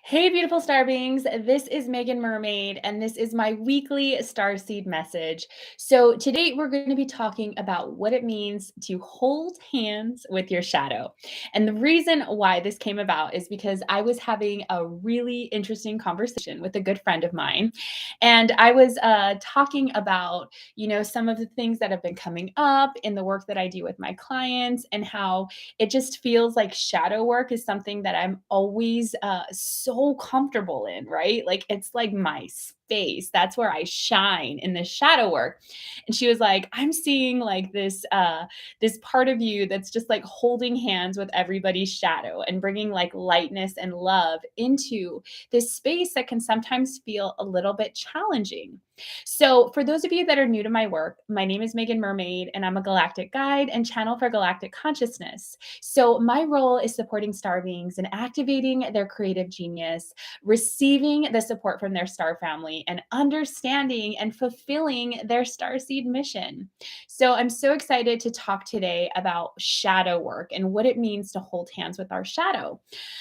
Hey, beautiful star beings. This is Meagan Mermaid, and this is my weekly starseed message. So, today we're going to be talking about what it means to hold hands with your shadow. And the reason why this came about is because I was having a really interesting conversation with a good friend of mine. And I was talking about, some of the things that have been coming up in the work that I do with my clients and how it just feels like shadow work is something that I'm always so comfortable in, right? Like it's like my space. That's where I shine in the shadow work. And she was like, I'm seeing like this part of you that's just like holding hands with everybody's shadow and bringing like lightness and love into this space that can sometimes feel a little bit challenging. So, for those of you that are new to my work, my name is Meagan Mermaid, and I'm a galactic guide and channel for galactic consciousness. So, my role is supporting star beings and activating their creative genius, receiving the support from their star family, and understanding and fulfilling their starseed mission. So, I'm so excited to talk today about shadow work and what it means to hold hands with our shadow.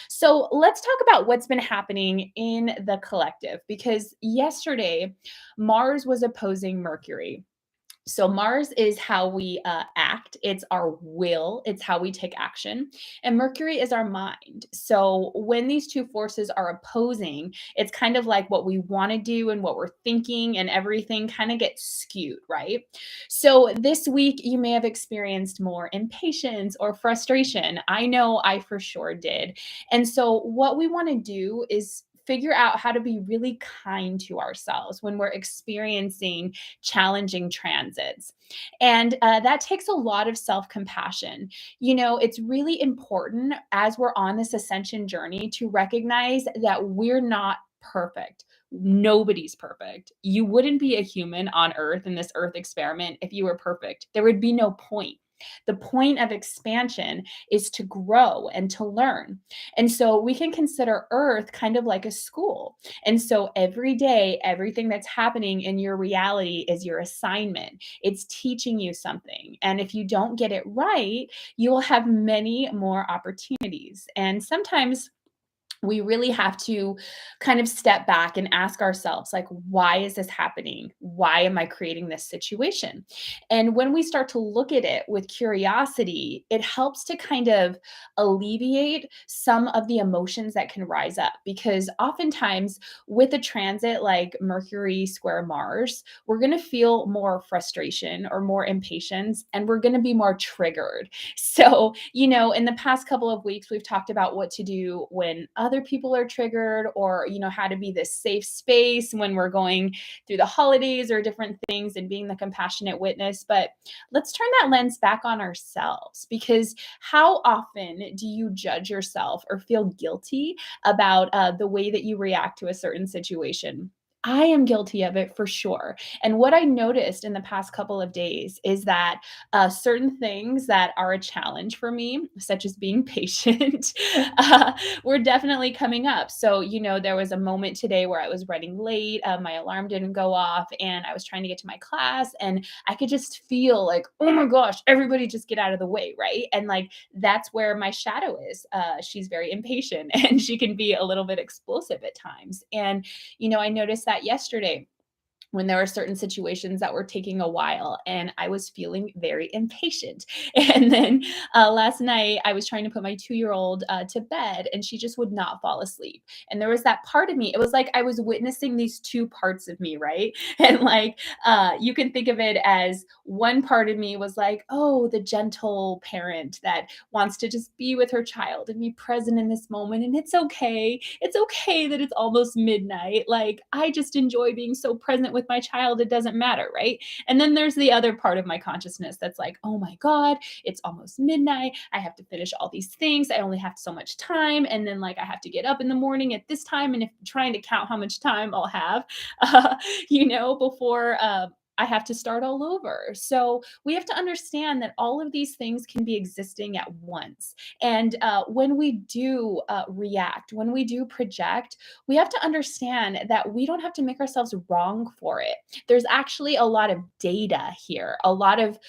So, let's talk about what's been happening in the collective because yesterday, Mars was opposing Mercury. So, Mars is how we act, it's our will, it's how we take action. And Mercury is our mind. So, when these two forces are opposing, it's kind of like what we want to do and what we're thinking, and everything kind of gets skewed, right? So, this week, you may have experienced more impatience or frustration. I know I for sure did. And so, what we want to do is figure out how to be really kind to ourselves when we're experiencing challenging transits. And that takes a lot of self compassion. It's really important as we're on this ascension journey to recognize that we're not perfect. Nobody's perfect. You wouldn't be a human on Earth in this Earth experiment if you were perfect. There would be no point. The point of expansion is to grow and to learn. And so we can consider Earth kind of like a school. And so every day, everything that's happening in your reality is your assignment. It's teaching you something. And if you don't get it right, you will have many more opportunities. And sometimes we really have to kind of step back and ask ourselves, like, why is this happening? Why am I creating this situation? And when we start to look at it with curiosity, it helps to kind of alleviate some of the emotions that can rise up, because oftentimes with a transit like Mercury square Mars, we're going to feel more frustration or more impatience, and we're going to be more triggered. So, in the past couple of weeks, we've talked about what to do when other people are triggered, or, how to be this safe space when we're going through the holidays or different things and being the compassionate witness. But let's turn that lens back on ourselves, because how often do you judge yourself or feel guilty about the way that you react to a certain situation? I am guilty of it for sure. And what I noticed in the past couple of days is that certain things that are a challenge for me, such as being patient, were definitely coming up. So, there was a moment today where I was running late, my alarm didn't go off, and I was trying to get to my class, and I could just feel like, oh my gosh, everybody just get out of the way, right? And like, that's where my shadow is. She's very impatient and she can be a little bit explosive at times. And, I noticed that yesterday when there were certain situations that were taking a while and I was feeling very impatient. And then last night I was trying to put my 2-year old to bed, and she just would not fall asleep. And there was that part of me, it was like I was witnessing these two parts of me, right? And like, you can think of it as one part of me was like, oh, the gentle parent that wants to just be with her child and be present in this moment. And it's okay. It's okay that it's almost midnight. Like, I just enjoy being so present with my child, it doesn't matter, right? And then there's the other part of my consciousness that's like, oh my God, it's almost midnight. I have to finish all these things. I only have so much time. And then, like, I have to get up in the morning at this time. And if trying to count how much time I'll have, uh, before I have to start all over. So we have to understand that all of these things can be existing at once. And when we do react, when we do project, we have to understand that we don't have to make ourselves wrong for it. There's actually a lot of data here, a lot of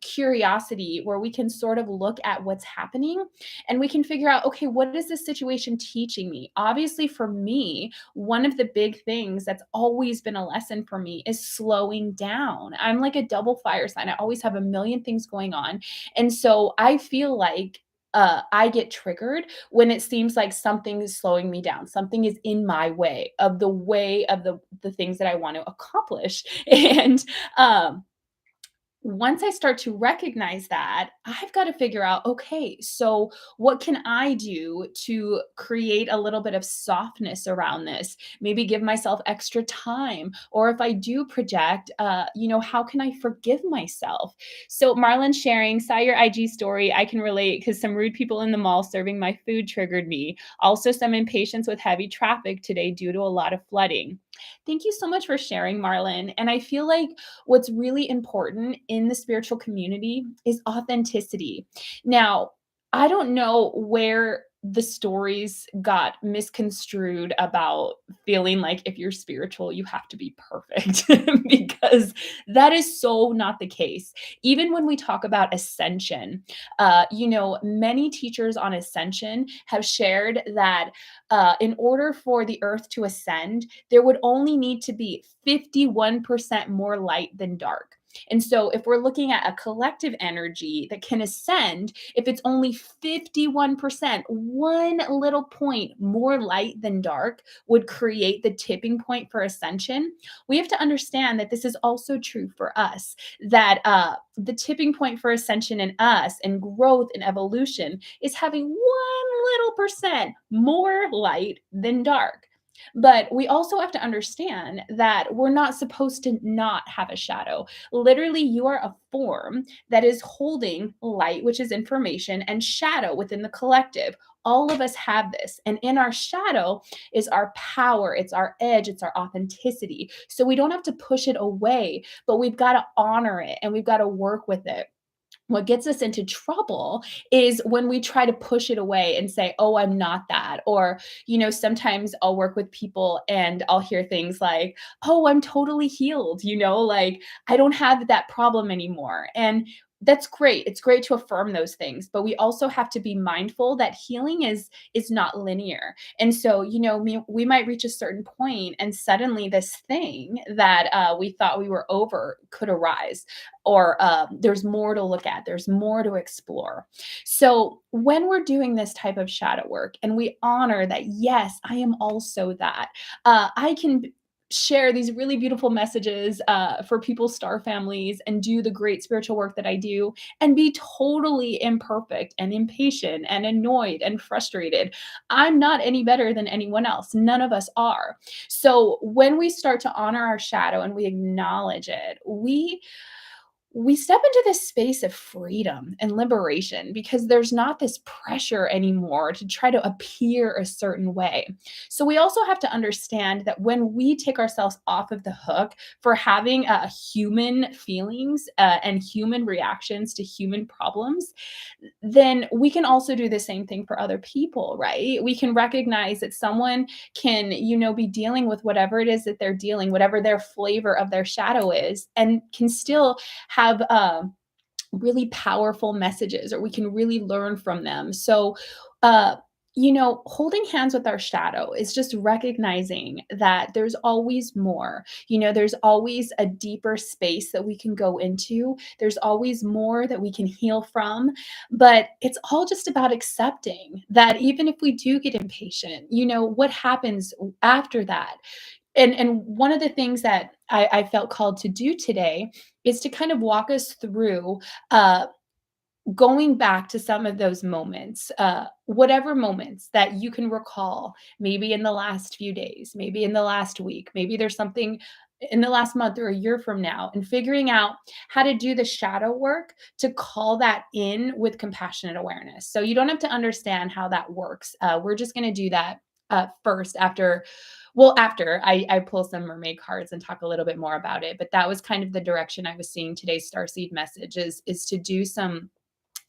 curiosity where we can sort of look at what's happening and we can figure out, okay, what is this situation teaching me? Obviously, for me, one of the big things that's always been a lesson for me is slowing down. I'm like a double fire sign. I always have a million things going on. And so I feel like I get triggered when it seems like something is slowing me down. Something is in my way of the things that I want to accomplish. And once I start to recognize that, I've got to figure out, okay, so what can I do to create a little bit of softness around this? Maybe give myself extra time. Or if I do project, how can I forgive myself? So Marlon sharing, saw your IG story. I can relate because some rude people in the mall serving my food triggered me. Also, some impatience with heavy traffic today due to a lot of flooding. Thank you so much for sharing, Marlon. And I feel like what's really important in the spiritual community is authenticity. Now, I don't know where the stories got misconstrued about feeling like if you're spiritual, you have to be perfect, because that is so not the case. Even when we talk about ascension, many teachers on ascension have shared that in order for the earth to ascend, there would only need to be 51% more light than dark. And so, if we're looking at a collective energy that can ascend, if it's only 51%, one little point more light than dark would create the tipping point for ascension. We have to understand that this is also true for us, that the tipping point for ascension in us and growth and evolution is having 1 little percent more light than dark. But we also have to understand that we're not supposed to not have a shadow. Literally, you are a form that is holding light, which is information, and shadow within the collective. All of us have this. And in our shadow is our power, it's our edge, it's our authenticity. So we don't have to push it away, but we've got to honor it and we've got to work with it. What gets us into trouble is when we try to push it away and say, oh, I'm not that. Or, sometimes I'll work with people and I'll hear things like, oh, I'm totally healed, like I don't have that problem anymore. And that's great. It's great to affirm those things, but we also have to be mindful that healing is not linear. And so, we might reach a certain point and suddenly this thing that we thought we were over could arise, or there's more to look at, there's more to explore. So when we're doing this type of shadow work and we honor that, yes, I am also that, I can share these really beautiful messages for people's star families and do the great spiritual work that I do and be totally imperfect and impatient and annoyed and frustrated. I'm not any better than anyone else. None of us are. So when we start to honor our shadow and we acknowledge it, we step into this space of freedom and liberation because there's not this pressure anymore to try to appear a certain way. So we also have to understand that when we take ourselves off of the hook for having human feelings and human reactions to human problems, then we can also do the same thing for other people, right? We can recognize that someone can, be dealing with whatever it is that they're dealing, whatever their flavor of their shadow is, and can still have really powerful messages, or we can really learn from them. So, holding hands with our shadow is just recognizing that there's always more. There's always a deeper space that we can go into. There's always more that we can heal from. But it's all just about accepting that even if we do get impatient, what happens after that? And one of the things that I felt called to do today is to kind of walk us through uh, going back to some of those moments, whatever moments that you can recall, maybe in the last few days, maybe in the last week, maybe there's something in the last month or a year from now, and figuring out how to do the shadow work to call that in with compassionate awareness. So you don't have to understand how that works. We're just going to do that first after I pull some mermaid cards and talk a little bit more about it. But that was kind of the direction I was seeing today's starseed message is to do some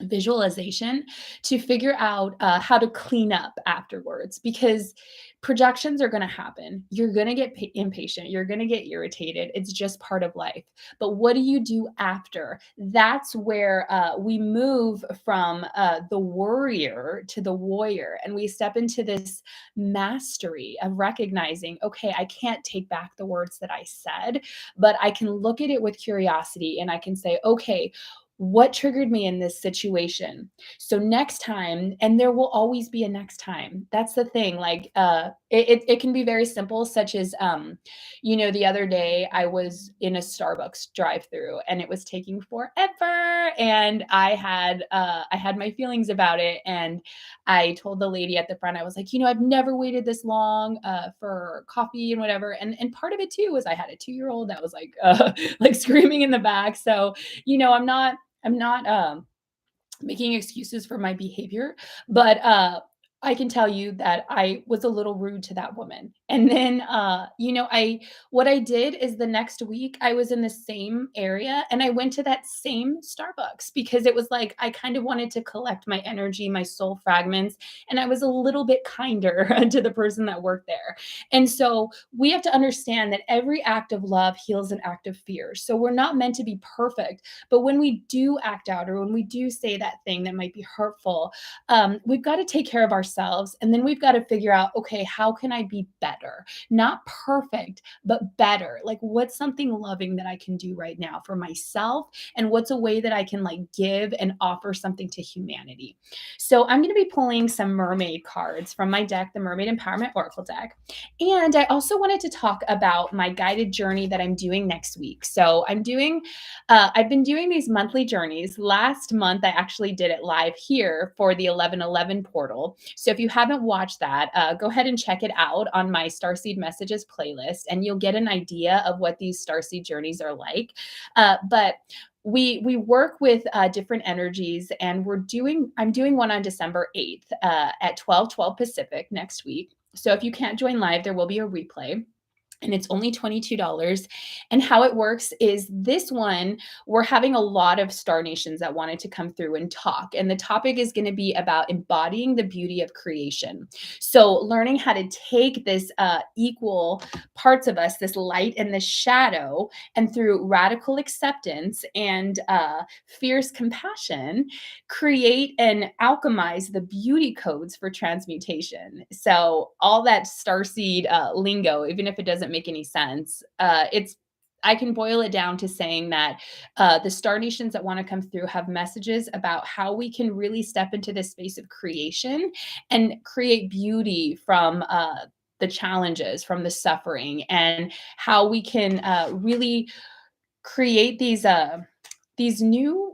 visualization to figure out how to clean up afterwards, because projections are going to happen. You're going to get impatient. You're going to get irritated. It's just part of life. But what do you do after? That's where we move from the worrier to the warrior. And we step into this mastery of recognizing, okay, I can't take back the words that I said, but I can look at it with curiosity and I can say, okay, what triggered me in this situation? So next time, and there will always be a next time. That's the thing. Like it can be very simple, such as the other day I was in a Starbucks drive-through and it was taking forever. And I had my feelings about it. And I told the lady at the front, I was like, I've never waited this long for coffee and whatever. And part of it too was I had a 2-year-old that was like like screaming in the back. So, I'm not making excuses for my behavior, but I can tell you that I was a little rude to that woman. And then I what I did is the next week I was in the same area and I went to that same Starbucks because it was like I kind of wanted to collect my energy, my soul fragments, and I was a little bit kinder to the person that worked there. And so we have to understand that every act of love heals an act of fear. So we're not meant to be perfect, but when we do act out or when we do say that thing that might be hurtful, we've got to take care of ourselves. And then we've got to figure out, okay, how can I be better? Not perfect, but better. Like, what's something loving that I can do right now for myself? And what's a way that I can like give and offer something to humanity? So I'm going to be pulling some mermaid cards from my deck, the Mermaid Empowerment Oracle deck. And I also wanted to talk about my guided journey that I'm doing next week. So I've been doing these monthly journeys. Last month, I actually did it live here for the 1111 portal. So if you haven't watched that, go ahead and check it out on my Starseed Messages playlist, and you'll get an idea of what these Starseed journeys are like. But we work with different energies, and I'm doing one on December 8th at 12:12 Pacific next week. So if you can't join live, there will be a replay and it's only $22. And how it works is this one, we're having a lot of star nations that wanted to come through and talk. And the topic is going to be about embodying the beauty of creation. So learning how to take this equal parts of us, this light and this shadow, and through radical acceptance and fierce compassion, create and alchemize the beauty codes for transmutation. So all that starseed lingo, even if it doesn't make any sense, I can boil it down to saying that the star nations that want to come through have messages about how we can really step into this space of creation and create beauty from the challenges, from the suffering, and how we can really create these new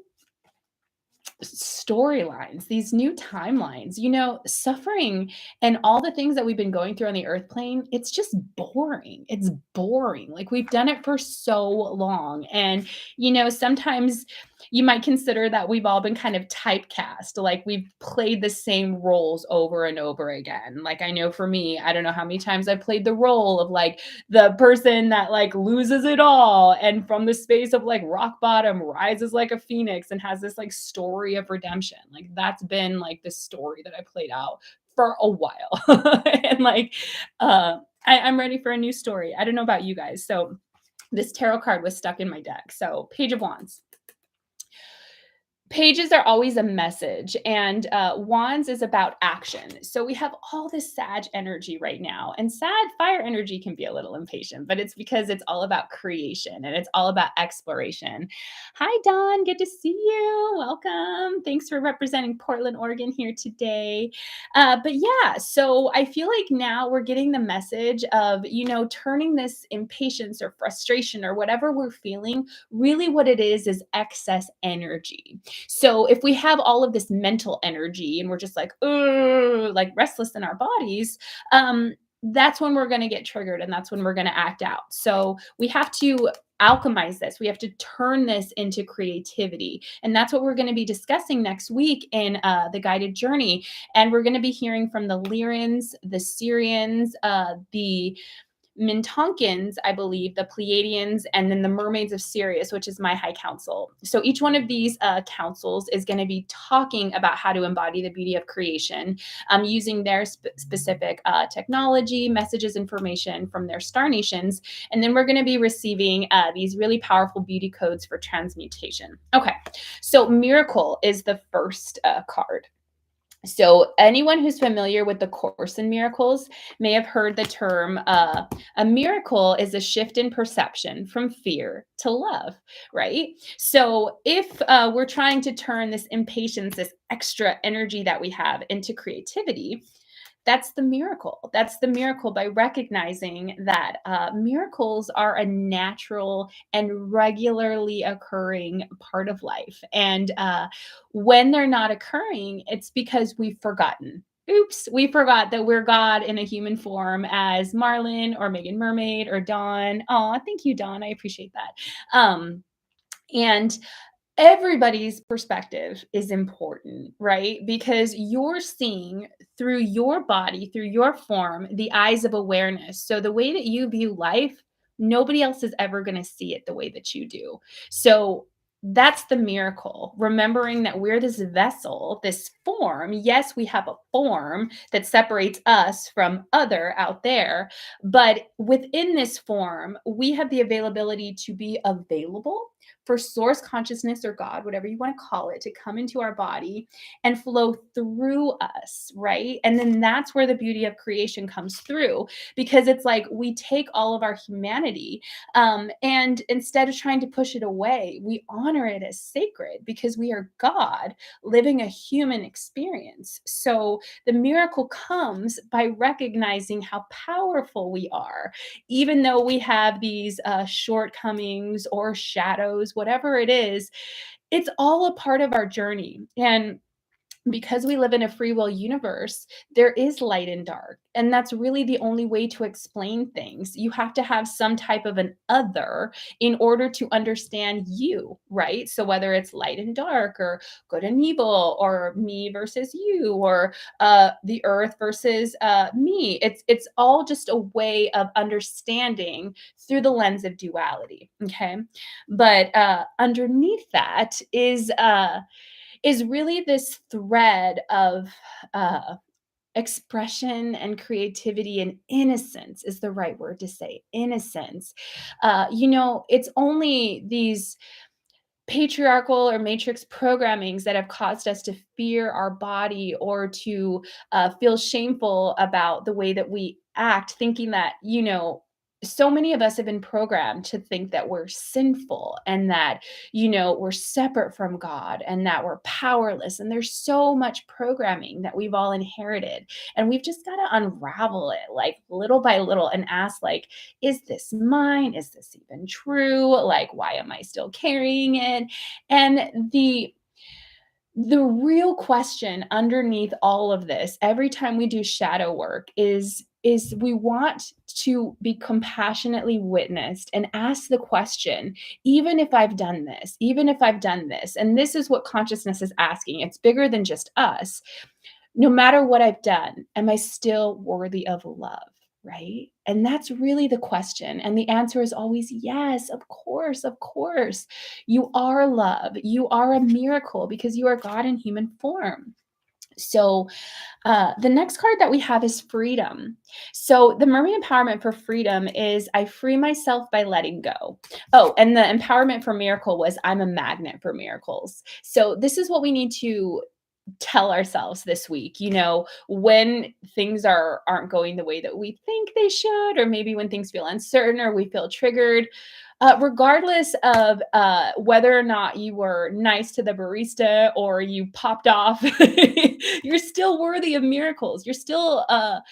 storylines, these new timelines. Suffering and all the things that we've been going through on the earth plane, it's just boring. It's boring. Like, we've done it for so long. And, sometimes you might consider that we've all been kind of typecast, like we've played the same roles over and over again. Like, I know for me, I don't know how many times I've played the role of like the person that like loses it all and from the space of like rock bottom rises like a phoenix and has this like story of redemption. Like, that's been like the story that I played out for a while. And like I'm ready for a new story. I don't know about you guys. So this tarot card was stuck in my deck. So Page of Wands. Pages are always a message, and wands is about action. So we have all this Sag energy right now, and fire energy can be a little impatient, but it's because it's all about creation and it's all about exploration. Hi, Dawn. Good to see you. Welcome. Thanks for representing Portland, Oregon here today. But yeah, so I feel like now we're getting the message of, turning this impatience or frustration or whatever we're feeling, really what it is excess energy. So if we have all of this mental energy and we're just like, "Ugh," like restless in our bodies, that's when we're going to get triggered and that's when we're going to act out. So we have to alchemize this. We have to turn this into creativity. And that's what we're going to be discussing next week in the guided journey. And we're going to be hearing from the Lyrans, the Syrians, the Mintonkins, I believe, the Pleiadians, and then the Mermaids of Sirius, which is my high council. So each one of these councils is going to be talking about how to embody the beauty of creation, using their specific technology, messages, information from their star nations. And then we're going to be receiving these really powerful beauty codes for transmutation. Okay, so Miracle is the first card. So anyone who's familiar with the Course in Miracles may have heard the term, a miracle is a shift in perception from fear to love, right? So if we're trying to turn this impatience, this extra energy that we have, into creativity, that's the miracle. That's the miracle, by recognizing that miracles are a natural and regularly occurring part of life. And when they're not occurring, it's because we've forgotten. Oops, we forgot that we're God in a human form, as Marlon or Meagan Mermaid or Dawn. Oh, thank you, Dawn. I appreciate that. And everybody's perspective is important, right? Because you're seeing through your body, through your form, the eyes of awareness. So the way that you view life, nobody else is ever going to see it the way that you do. So that's the miracle. Remembering that we're this vessel, this form. Yes, we have a form that separates us from other out there, but within this form, we have the availability to be available for source consciousness or God, whatever you want to call it, to come into our body and flow through us, right? And then that's where the beauty of creation comes through, because it's like we take all of our humanity, and instead of trying to push it away, we honor it as sacred because we are God living a human experience. So the miracle comes by recognizing how powerful we are, even though we have these shortcomings or shadows, whatever it is, it's all a part of our journey. And because we live in a free will universe, there is light and dark. And that's really the only way to explain things. You have to have some type of an other in order to understand you, right? So whether it's light and dark, or good and evil, or me versus you, or the earth versus me, it's all just a way of understanding through the lens of duality. Okay. But underneath that is really this thread of expression and creativity, and innocence is the right word to say. Innocence. It's only these patriarchal or matrix programmings that have caused us to fear our body, or to feel shameful about the way that we act, thinking that, so many of us have been programmed to think that we're sinful, and that, we're separate from God, and that we're powerless. And there's so much programming that we've all inherited. And we've just got to unravel it, like little by little, and ask, like, is this mine? Is this even true? Like, why am I still carrying it? And the real question underneath all of this, every time we do shadow work, is we want to be compassionately witnessed and ask the question, even if I've done this, even if I've done this, and this is what consciousness is asking. It's bigger than just us. No matter what I've done, am I still worthy of love? Right? And that's really the question. And the answer is always yes, of course, of course. You are love. You are a miracle because you are God in human form. So the next card that we have is freedom. So the mermaid empowerment for freedom is I free myself by letting go. Oh, and the empowerment for miracle was I'm a magnet for miracles. So this is what we need to tell ourselves this week, when things aren't going the way that we think they should, or maybe when things feel uncertain or we feel triggered. Regardless of whether or not you were nice to the barista or you popped off, you're still worthy of miracles. You're still a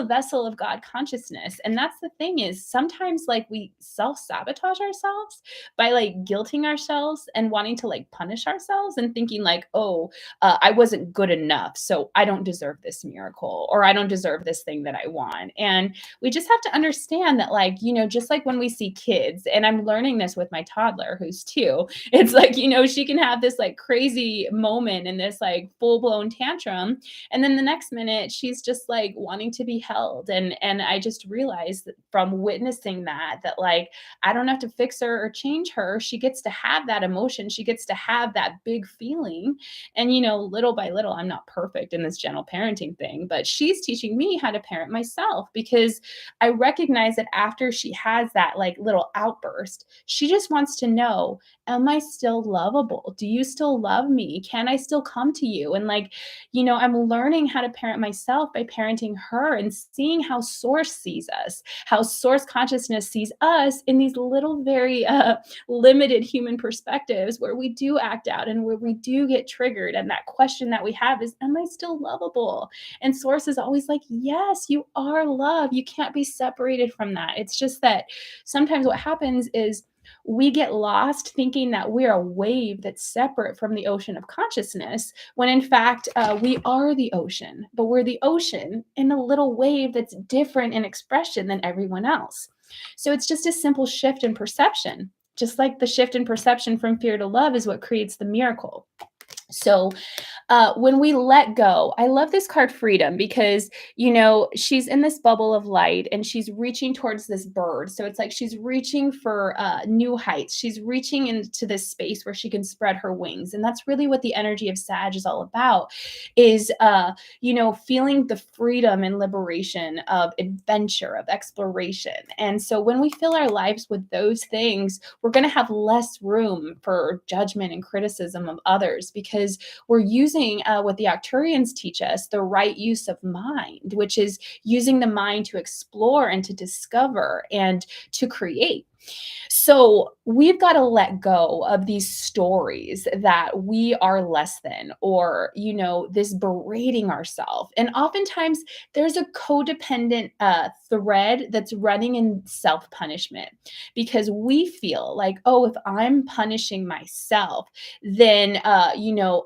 vessel of God consciousness. And that's the thing, is sometimes like we self-sabotage ourselves by like guilting ourselves and wanting to like punish ourselves and thinking like, oh, I wasn't good enough, so I don't deserve this miracle, or I don't deserve this thing that I want. And we just have to understand that, like, just like when we see kids And I'm learning this with my toddler who's 2. It's like, she can have this like crazy moment and this like full blown tantrum. And then the next minute she's just like wanting to be held. And I just realized that from witnessing that like I don't have to fix her or change her. She gets to have that emotion. She gets to have that big feeling. And, little by little, I'm not perfect in this gentle parenting thing, but she's teaching me how to parent myself because I recognize that after she has that like little outburst, she just wants to know, am I still lovable? Do you still love me? Can I still come to you? And like, I'm learning how to parent myself by parenting her and seeing how source sees us, how source consciousness sees us in these little, very limited human perspectives where we do act out and where we do get triggered. And that question that we have is, am I still lovable? And source is always like, yes, you are love. You can't be separated from that. It's just that sometimes what happens is we get lost thinking that we're a wave that's separate from the ocean of consciousness, when in fact, we are the ocean, but we're the ocean in a little wave that's different in expression than everyone else. So it's just a simple shift in perception. Just like the shift in perception from fear to love is what creates the miracle. So when we let go, I love this card freedom because, she's in this bubble of light and she's reaching towards this bird. So it's like she's reaching for new heights. She's reaching into this space where she can spread her wings. And that's really what the energy of Sag is all about is, feeling the freedom and liberation of adventure, of exploration. And so when we fill our lives with those things, we're going to have less room for judgment and criticism of others because we're using what the Arcturians teach us, the right use of mind, which is using the mind to explore and to discover and to create. So we've got to let go of these stories that we are less than, or, this berating ourselves. And oftentimes there's a codependent thread that's running in self punishment because we feel like, oh, if I'm punishing myself, then,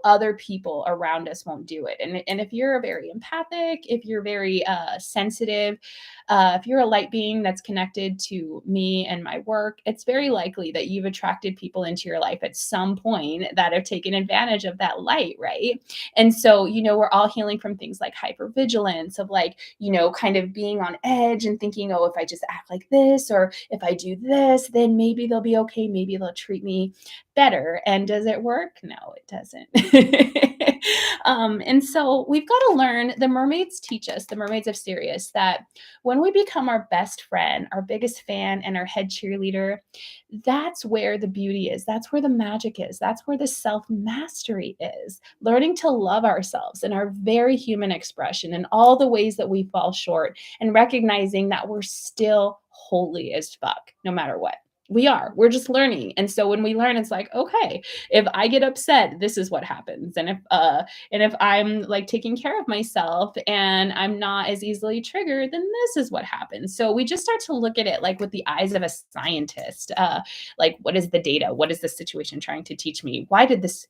other people around us won't do it. And if you're very empathic, if you're very sensitive, if you're a light being that's connected to me and my work, it's very likely that you've attracted people into your life at some point that have taken advantage of that light, right? And so, we're all healing from things like hypervigilance, of like, kind of being on edge and thinking, oh, if I just act like this, or if I do this, then maybe they'll be okay. Maybe they'll treat me better. And does it work? No, it doesn't. And so we've got to learn, the mermaids teach us, the mermaids of Sirius, that when we become our best friend, our biggest fan, and our head cheerleader, that's where the beauty is. That's where the magic is. That's where the self mastery is. Learning to love ourselves in our very human expression and all the ways that we fall short, and recognizing that we're still holy as fuck, no matter what. We're just learning. And so when we learn, it's like, okay, if I get upset, this is what happens. And if I'm like taking care of myself and I'm not as easily triggered, then this is what happens. So we just start to look at it like with the eyes of a scientist. Like, what is the data? What is the situation trying to teach me? Why did this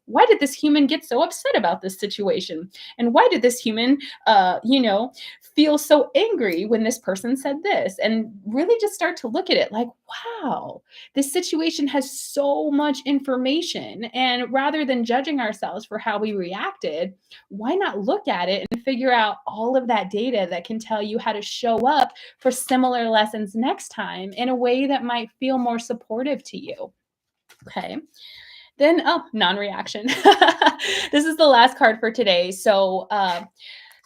human get so upset about this situation? And why did this human feel so angry when this person said this? And really just start to look at it like, wow, this situation has so much information. And rather than judging ourselves for how we reacted, why not look at it and figure out all of that data that can tell you how to show up for similar lessons next time in a way that might feel more supportive to you? Okay. Then, non-reaction. This is the last card for today. So,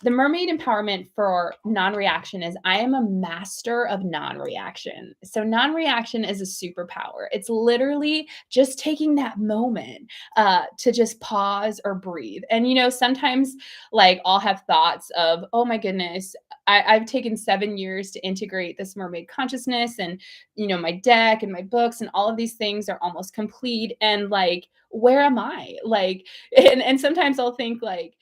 the mermaid empowerment for non-reaction is, I am a master of non-reaction. So non-reaction is a superpower. It's literally just taking that moment to just pause or breathe. And, sometimes like I'll have thoughts of, oh my goodness, I've taken 7 years to integrate this mermaid consciousness, and, my deck and my books and all of these things are almost complete. And like, where am I? Like, and sometimes I'll think like,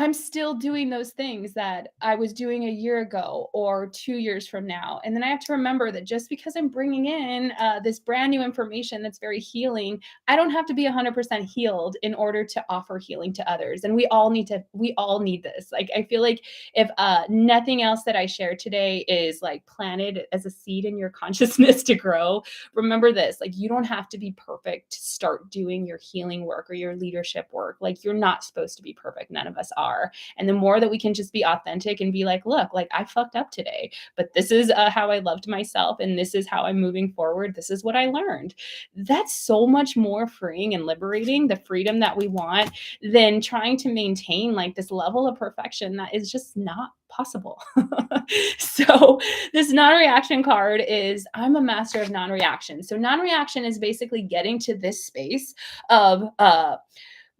I'm still doing those things that I was doing a year ago or 2 years from now. And then I have to remember that just because I'm bringing in this brand new information that's very healing, I don't have to be 100% healed in order to offer healing to others. And we all need this. Like, I feel like if nothing else that I share today is like planted as a seed in your consciousness to grow, remember this, like, you don't have to be perfect to start doing your healing work or your leadership work. Like, you're not supposed to be perfect. None of us are. And the more that we can just be authentic and be like, look, like, I fucked up today, but this is how I loved myself, and this is how I'm moving forward. This is what I learned. That's so much more freeing and liberating, the freedom that we want, than trying to maintain like this level of perfection that is just not possible. So this non-reaction card is, I'm a master of non-reaction. So non-reaction is basically getting to this space of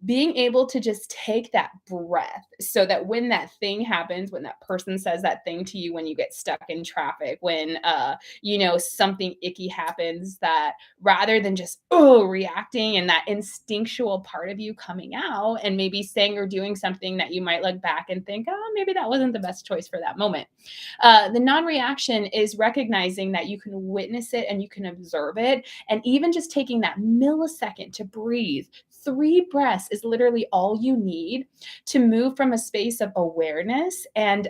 being able to just take that breath, so that when that thing happens, when that person says that thing to you, when you get stuck in traffic, when something icky happens, that rather than just reacting and that instinctual part of you coming out and maybe saying or doing something that you might look back and think, oh, maybe that wasn't the best choice for that moment. The non-reaction is recognizing that you can witness it and you can observe it, and even just taking that millisecond to breathe. 3 breaths is literally all you need to move from a space of awareness and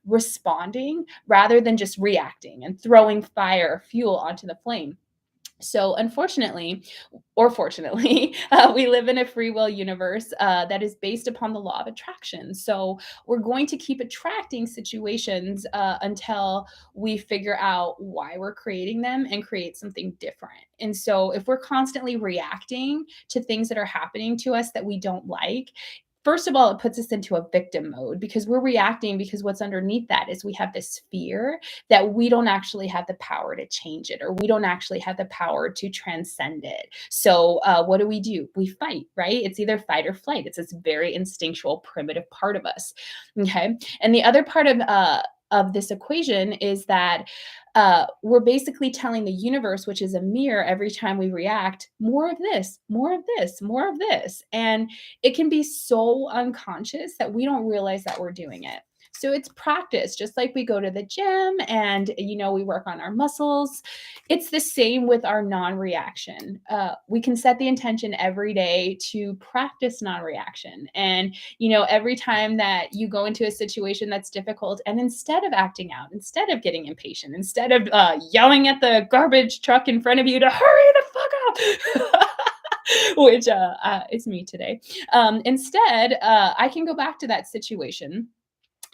responding, rather than just reacting and throwing fire or fuel onto the flame. So, unfortunately, or fortunately, we live in a free will universe that is based upon the law of attraction. So, we're going to keep attracting situations until we figure out why we're creating them and create something different. And so, if we're constantly reacting to things that are happening to us that we don't like, first of all, it puts us into a victim mode, because we're reacting, because what's underneath that is we have this fear that we don't actually have the power to change it, or we don't actually have the power to transcend it. So what do? We fight, right? It's either fight or flight. It's this very instinctual, primitive part of us. Okay. And the other part of this equation is that we're basically telling the universe, which is a mirror, every time we react, more of this, more of this, more of this. And it can be so unconscious that we don't realize that we're doing it. So it's practice, just like we go to the gym and, we work on our muscles. It's the same with our non-reaction. We can set the intention every day to practice non-reaction. And, every time that you go into a situation that's difficult, and instead of acting out, instead of getting impatient, instead of yelling at the garbage truck in front of you to hurry the fuck up, which it's me today. Instead, I can go back to that situation.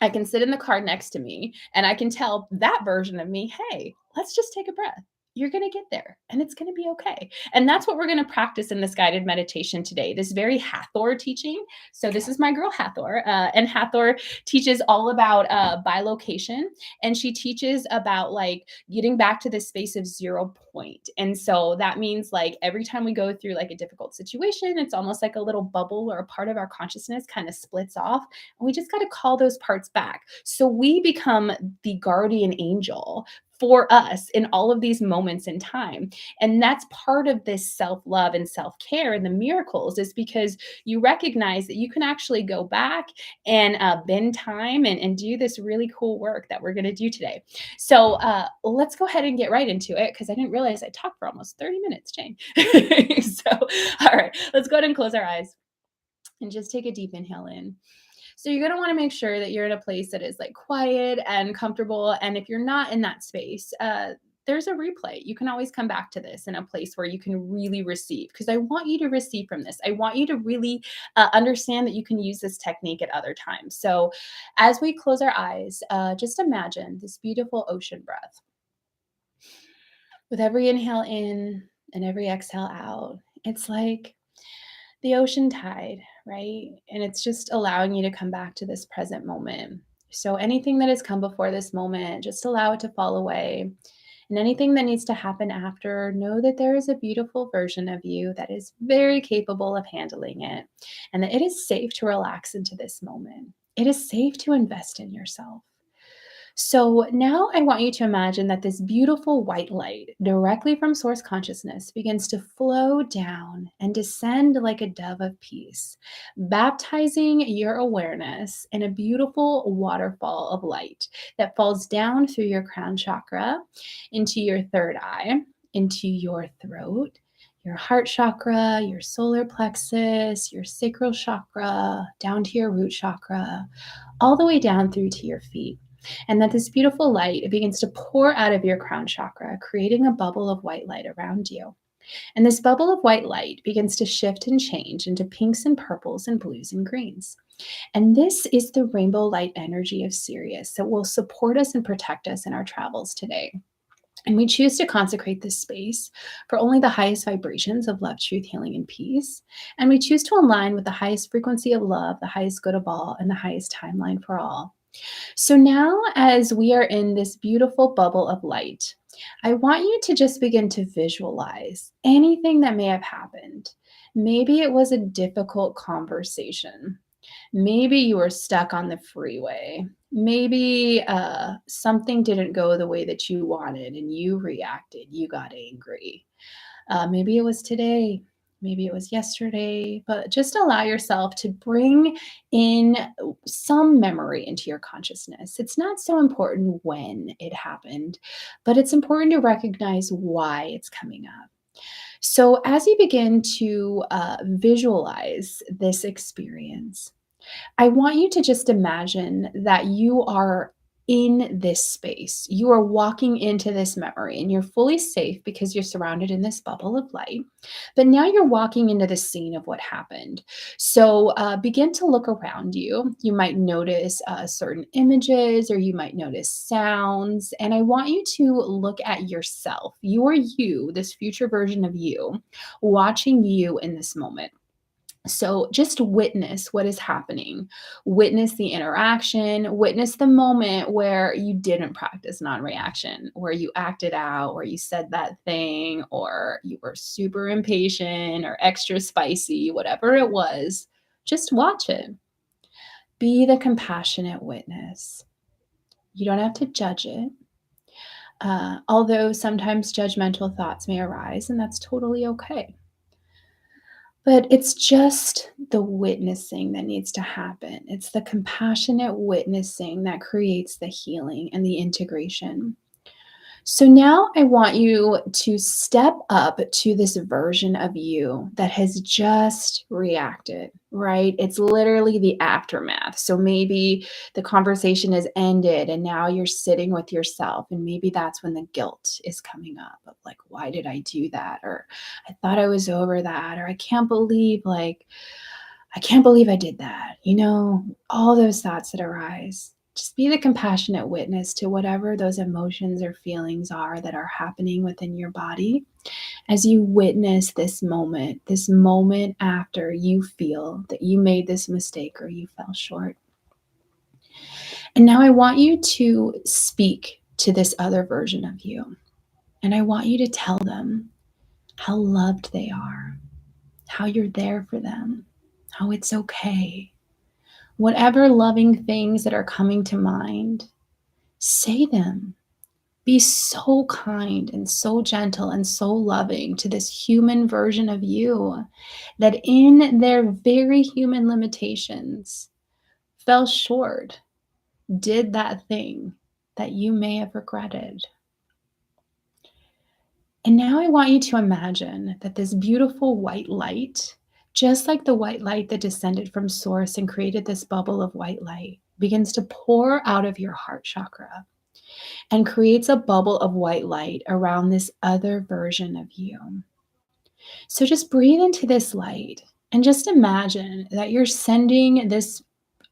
I can sit in the car next to me and I can tell that version of me, hey, let's just take a breath. You're going to get there and it's going to be okay. And that's what we're going to practice in this guided meditation today, this very Hathor teaching. So, this is my girl Hathor, and Hathor teaches all about bilocation. And she teaches about like getting back to this space of 0 point. And so that means like every time we go through like a difficult situation, it's almost like a little bubble or a part of our consciousness kind of splits off. And we just got to call those parts back. So we become the guardian angel for us in all of these moments in time. And that's part of this self-love and self-care and the miracles, is because you recognize that you can actually go back and bend time and do this really cool work that we're going to do today. So let's go ahead and get right into it, because I didn't realize I talked for almost 30 minutes, Jane. So, all right, let's go ahead and close our eyes and just take a deep inhale in. So you're going to want to make sure that you're in a place that is like quiet and comfortable. And if you're not in that space, there's a replay. You can always come back to this in a place where you can really receive, because I want you to receive from this. I want you to really understand that you can use this technique at other times. So as we close our eyes, just imagine this beautiful ocean breath. With every inhale in and every exhale out, it's like the ocean tide, right? And it's just allowing you to come back to this present moment. So anything that has come before this moment, just allow it to fall away. And anything that needs to happen after, know that there is a beautiful version of you that is very capable of handling it, and that it is safe to relax into this moment. It is safe to invest in yourself. So now I want you to imagine that this beautiful white light directly from source consciousness begins to flow down and descend like a dove of peace, baptizing your awareness in a beautiful waterfall of light that falls down through your crown chakra into your third eye, into your throat, your heart chakra, your solar plexus, your sacral chakra, down to your root chakra, all the way down through to your feet. And that this beautiful light, it begins to pour out of your crown chakra, creating a bubble of white light around you. And this bubble of white light begins to shift and change into pinks and purples and blues and greens. And this is the rainbow light energy of Sirius that will support us and protect us in our travels today. And we choose to consecrate this space for only the highest vibrations of love, truth, healing, and peace. And we choose to align with the highest frequency of love, the highest good of all, and the highest timeline for all. So now, as we are in this beautiful bubble of light, I want you to just begin to visualize anything that may have happened. Maybe it was a difficult conversation. Maybe you were stuck on the freeway. Maybe something didn't go the way that you wanted and you reacted, you got angry. Maybe it was today, maybe it was yesterday, but just allow yourself to bring in some memory into your consciousness. It's not so important when it happened, but it's important to recognize why it's coming up. So, as you begin to visualize this experience, I want you to just imagine that you are in this space. You are walking into this memory and you're fully safe because you're surrounded in this bubble of light. But now you're walking into the scene of what happened. So begin to look around you. You might notice certain images or you might notice sounds. And I want you to look at yourself. You are you, this future version of you, watching you in this moment. So just witness what is happening. Witness the interaction, witness the moment where you didn't practice non-reaction, where you acted out, where you said that thing, or you were super impatient or extra spicy, whatever it was. Just watch it. Be the compassionate witness. You don't have to judge it. Although sometimes judgmental thoughts may arise, and that's totally okay. But it's just the witnessing that needs to happen. It's the compassionate witnessing that creates the healing and the integration. So now I want you to step up to this version of you that has just reacted, right? It's literally the aftermath. So maybe the conversation has ended and now you're sitting with yourself. And maybe that's when the guilt is coming up of like, why did I do that? Or I thought I was over that. Or I can't believe I did that. All those thoughts that arise. Just be the compassionate witness to whatever those emotions or feelings are that are happening within your body as you witness this moment after you feel that you made this mistake or you fell short. And now I want you to speak to this other version of you. And I want you to tell them how loved they are, how you're there for them, how it's okay. Whatever loving things that are coming to mind, say them. Be so kind and so gentle and so loving to this human version of you that in their very human limitations fell short, did that thing that you may have regretted. And now I want you to imagine that this beautiful white light, just like the white light that descended from source and created this bubble of white light, begins to pour out of your heart chakra and creates a bubble of white light around this other version of you. So just breathe into this light and just imagine that you're sending this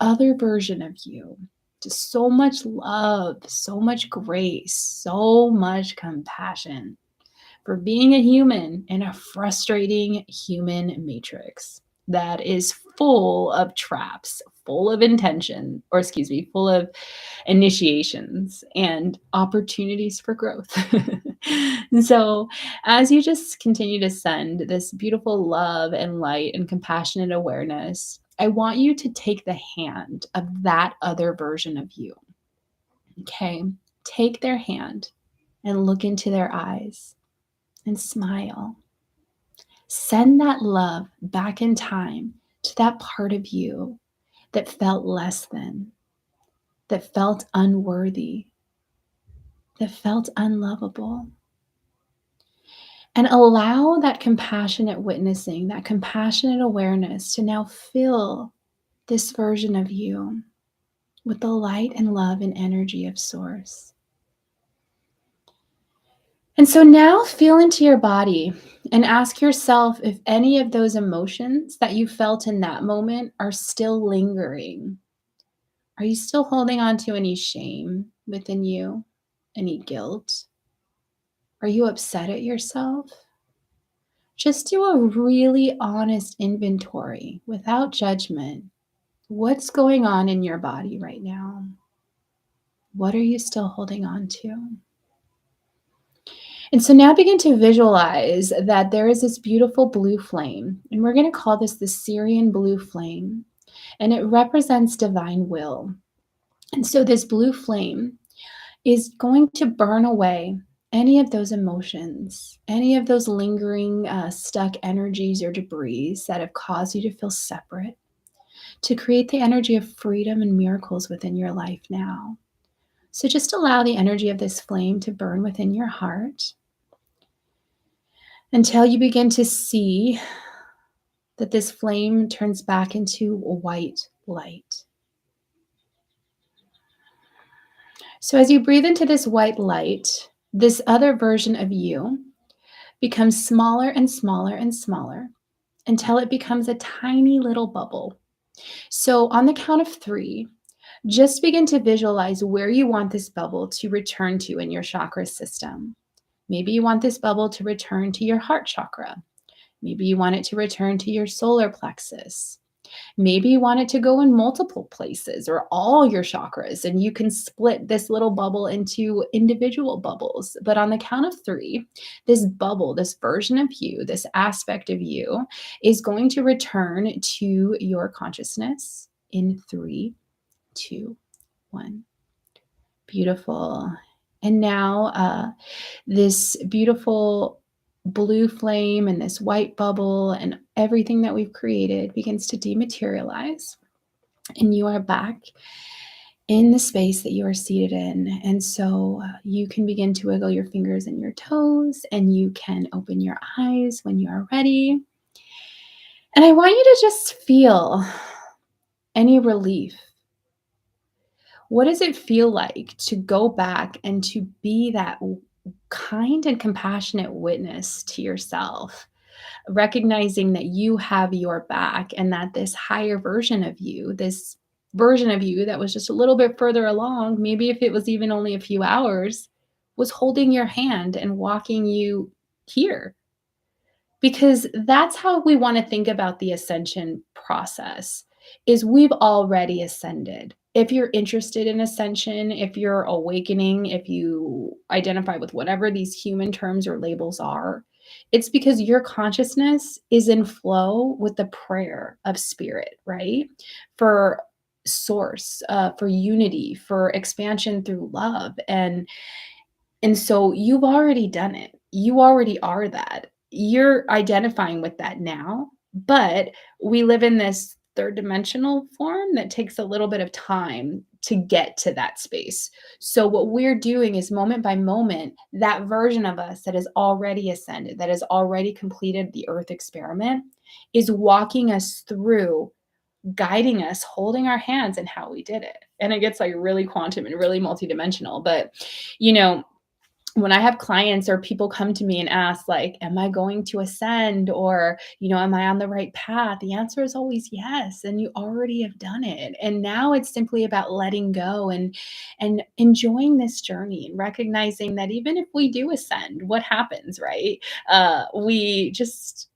other version of you just so much love, so much grace, so much compassion for being a human in a frustrating human matrix that is full of traps, full of full of initiations and opportunities for growth. And so, as you just continue to send this beautiful love and light and compassionate awareness, I want you to take the hand of that other version of you. Okay, take their hand and look into their eyes and smile. Send that love back in time to that part of you that felt less than, that felt unworthy, that felt unlovable. And allow that compassionate witnessing, that compassionate awareness to now fill this version of you with the light and love and energy of Source. And so now feel into your body and ask yourself if any of those emotions that you felt in that moment are still lingering. Are you still holding on to any shame within you? Any guilt? Are you upset at yourself? Just do a really honest inventory without judgment. What's going on in your body right now? What are you still holding on to? And so now begin to visualize that there is this beautiful blue flame, and we're going to call this the Syrian blue flame, and it represents divine will. And so this blue flame is going to burn away any of those emotions, any of those lingering stuck energies or debris that have caused you to feel separate, to create the energy of freedom and miracles within your life now. So just allow the energy of this flame to burn within your heart until you begin to see that this flame turns back into a white light. So as you breathe into this white light, this other version of you becomes smaller and smaller and smaller until it becomes a tiny little bubble. So on the count of 3, just begin to visualize where you want this bubble to return to in your chakra system. Maybe you want this bubble to return to your heart chakra. Maybe you want it to return to your solar plexus. Maybe you want it to go in multiple places or all your chakras, and you can split this little bubble into individual bubbles. But on the count of 3, this bubble, this version of you, this aspect of you is going to return to your consciousness in 3, 2, 1. Beautiful. And now this beautiful blue flame and this white bubble and everything that we've created begins to dematerialize. And you are back in the space that you are seated in. And so you can begin to wiggle your fingers and your toes, and you can open your eyes when you are ready. And I want you to just feel any relief. What does it feel like to go back and to be that kind and compassionate witness to yourself, recognizing that you have your back and that this higher version of you, this version of you that was just a little bit further along, maybe if it was even only a few hours, was holding your hand and walking you here? Because that's how we want to think about the ascension process, is we've already ascended. If you're interested in ascension, if you're awakening, if you identify with whatever these human terms or labels are, it's because your consciousness is in flow with the prayer of spirit, right? For source, for unity, for expansion through love. And so you've already done it. You already are that. You're identifying with that now, but we live in this third dimensional form that takes a little bit of time to get to that space. So what we're doing is moment by moment, that version of us that has already ascended, that has already completed the earth experiment, is walking us through, guiding us, holding our hands in how we did it. And it gets like really quantum and really multidimensional. But, you know, when I have clients or people come to me and ask, like, am I going to ascend, or, am I on the right path? The answer is always yes. And you already have done it. And now it's simply about letting go and enjoying this journey and recognizing that even if we do ascend, what happens, right? We just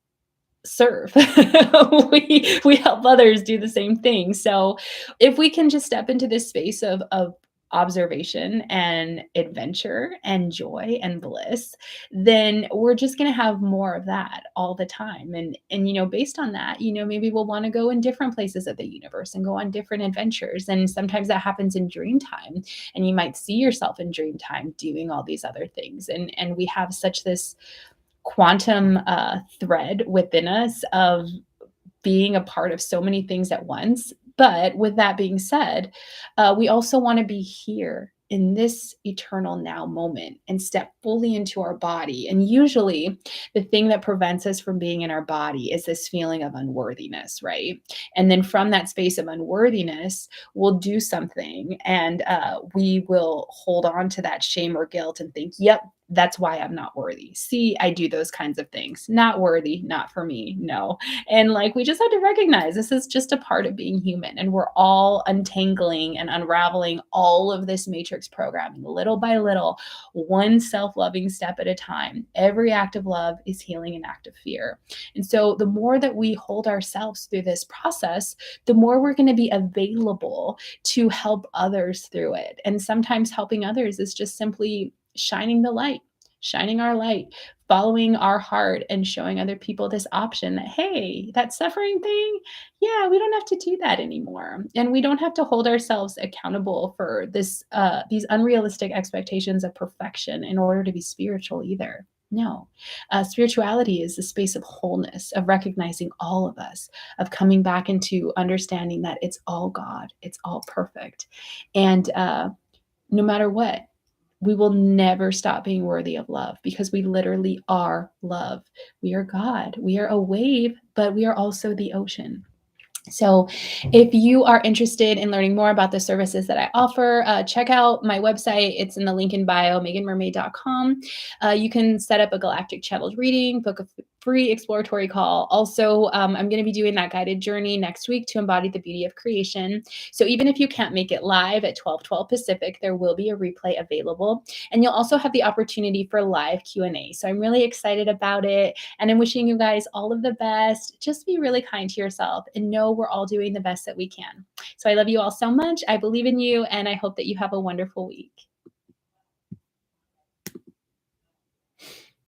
serve. we help others do the same thing. So if we can just step into this space of observation and adventure and joy and bliss, then we're just going to have more of that all the time. And based on that, maybe we'll want to go in different places of the universe and go on different adventures. And sometimes that happens in dream time, and you might see yourself in dream time doing all these other things. And we have such this quantum thread within us of being a part of so many things at once. But with that being said, we also want to be here in this eternal now moment and step fully into our body. And usually, the thing that prevents us from being in our body is this feeling of unworthiness, right? And then from that space of unworthiness, we'll do something, and we will hold on to that shame or guilt and think, yep, that's why I'm not worthy. See, I do those kinds of things. Not worthy, not for me. No. And like, we just have to recognize this is just a part of being human. And we're all untangling and unraveling all of this matrix programming little by little, one self loving step at a time. Every act of love is healing an act of fear. And so the more that we hold ourselves through this process, the more we're going to be available to help others through it. And sometimes helping others is just simply shining the light, shining our light, following our heart, and showing other people this option that, hey, that suffering thing, yeah, we don't have to do that anymore. And we don't have to hold ourselves accountable for these unrealistic expectations of perfection in order to be spiritual either. No, spirituality is a space of wholeness, of recognizing all of us, of coming back into understanding that it's all God, it's all perfect. And no matter what, we will never stop being worthy of love, because we literally are love. We are God. We are a wave, but we are also the ocean. So if you are interested in learning more about the services that I offer, check out my website. It's in the link in bio, meaganmermaid.com. You can set up a galactic channeled reading, book a free exploratory call. Also, I'm going to be doing that guided journey next week to embody the beauty of creation. So even if you can't make it live at 12:12 Pacific, there will be a replay available. And you'll also have the opportunity for live Q&A. So I'm really excited about it. And I'm wishing you guys all of the best. Just be really kind to yourself and know we're all doing the best that we can. So I love you all so much. I believe in you, and I hope that you have a wonderful week.